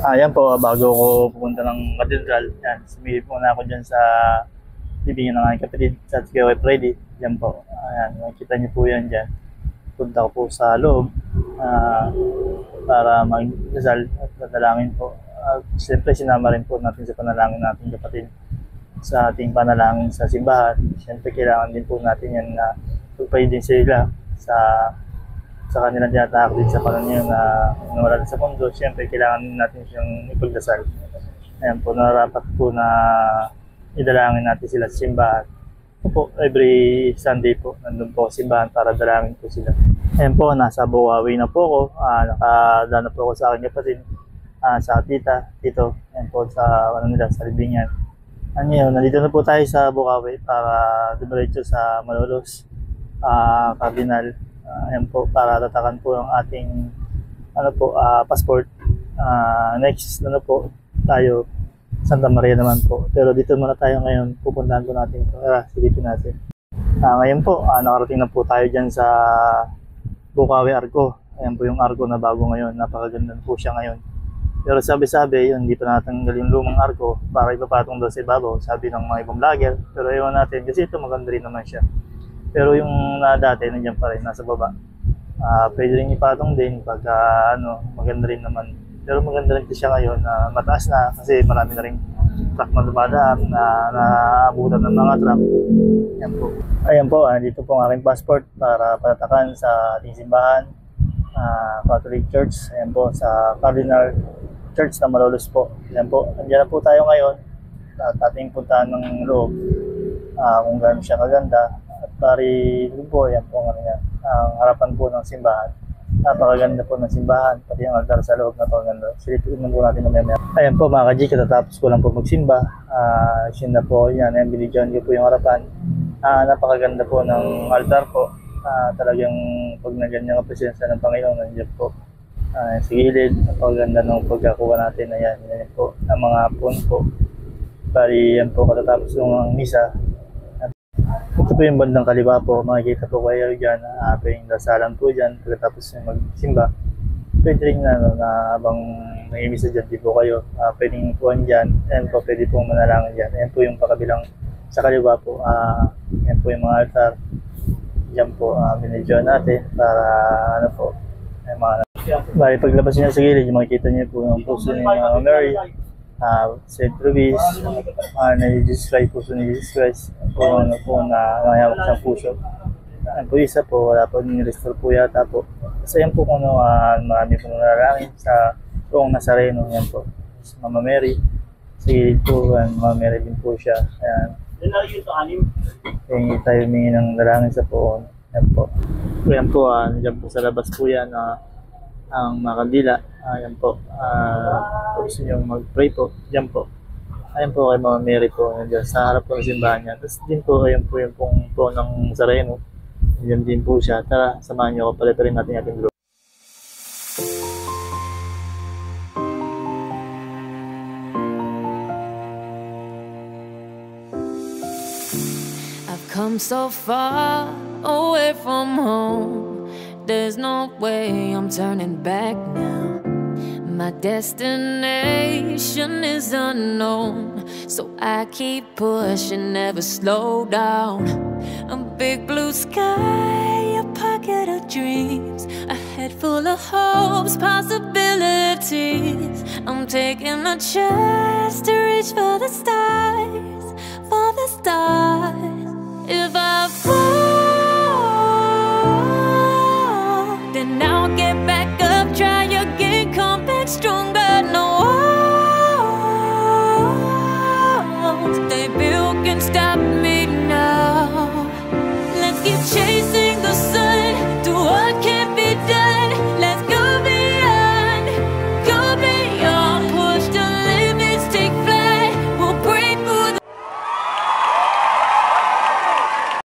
Yan po, bago ko pumunta ng Cathedral, yan, sumilip muna ako dyan sa bibigyan ng aking kapatid sa Tigaway Freddy. Yan po, ayan, makikita niyo po yan dyan. Punta ko po sa loob para mag-dasal at panalangin po. Siyempre, sinama rin po natin sa panalangin natin kapatid sa ating panalangin sa simbahan. Siyempre, kailangan din po natin yan na pagpay din sila sa kanilang tinatahak din sa panahon na nawala sa mundo. Siyempre, kailangan natin siyang ipagdasal. Ayan po, nararapat po na idalangin natin sila sa simbahan. Po, every Sunday po, nandun po sa simbahan para dalangin po sila. Ayan po, nasa Bukawi na po ako. Nakadaan na po ako sa aking kapatid, sa tita, dito. Ayan po, sa sa libingan. Nandito na po tayo sa Bukawi para dumiretso sa Malolos, Cardinal. Ayan po, para tatakan po ang ating passport. Next po tayo Santa Maria naman po, pero dito muna tayo ngayon. Pupuntahan po natin ito, silipin natin. Ngayon po, nakarating na po tayo dyan sa Bukawi Arco. Ayan po yung Arco na bago ngayon, napakaganda po siya ngayon. Pero sabi-sabi yun, hindi pa natanggal yung lumang Arco para ipapatong daw sa ibabaw, sabi ng mga ibang vlogger. Pero ewan natin, kasi ito maganda rin naman siya. Pero yung dati, nandiyan pa rin, nasa baba. Pwede rin ipatong din pag maganda rin naman. Pero maganda rin siya ngayon, mataas na kasi marami na rin truck na dumadaan na naabutan ng mga truck. Ayan po, dito po ang aking passport para patatakan sa ating simbahan, Catholic Church. Ayan po, sa Cardinal Church na Malolos po. Ayan po, andyan na po tayo ngayon at ating puntahan ng loob kung gaano siya kaganda. At pari po, yan po ang harapan po ng simbahan. Napakaganda po ng simbahan, pati ang altar sa loob na po ganda. Silipin po natin mamaya. Ayan po mga ka-G, katatapos ko lang po magsimba. Yun na po, yan, binigyan ko po yung harapan. Napakaganda po ng altar po. Talagang pag naganyan ang presensya ng Panginoon, nandiyan po. Sa gilid, napakaganda ng pagkakuha natin. Ayan, yan po, ang mga puno po. Pari yan po, katatapos ng misa. Ito po yung bandang kaliwa po, makikita po kayo dyan, pwedeng dasalan po dyan pagkatapos yung magsimba. Pwede rin na habang nangimisa dyan, di po kayo, pwedeng puwan dyan, ayan po, pwede pong manalangin dyan. Ayan po yung pakabilang sa kaliwa po, ayan po yung mga altar. Dyan po, binidyoan natin para bali paglabas niya sa gilid, makikita niyo po yung puso ni Mary, St. Ruiz, na Jesus Christ, puso ni Jesus Christ, po na nangayawak siyang puso. Ang po isa po, wala po ni-restore po yata po. Kasi yan po marami po nanalangin sa buong Nazareno, yan po. Mama Mary, sa gilid po, Mama Mary din po siya. Ayan. Kaya tayo humingi ng dalangin sa poon. Yan po. Yan po, dyan po sa labas po yan, ang mga kandila. Ayan po. Kung gusto nyo mag-pray po, dyan po. Ayan po kay Mama Mary po, nandiyan sa harap po ng simbahan niya. Tapos din po, ayan po yung po ng Nazareno. Nandiyan din po siya. Tara, samahan nyo ako, paliparin natin ating group. I've come so far away from home. There's no way I'm turning back now. My destination is unknown, so I keep pushing, never slow down. A big blue sky, a pocket of dreams, a head full of hopes, possibilities. I'm taking a chance to reach for the stars, for the stars.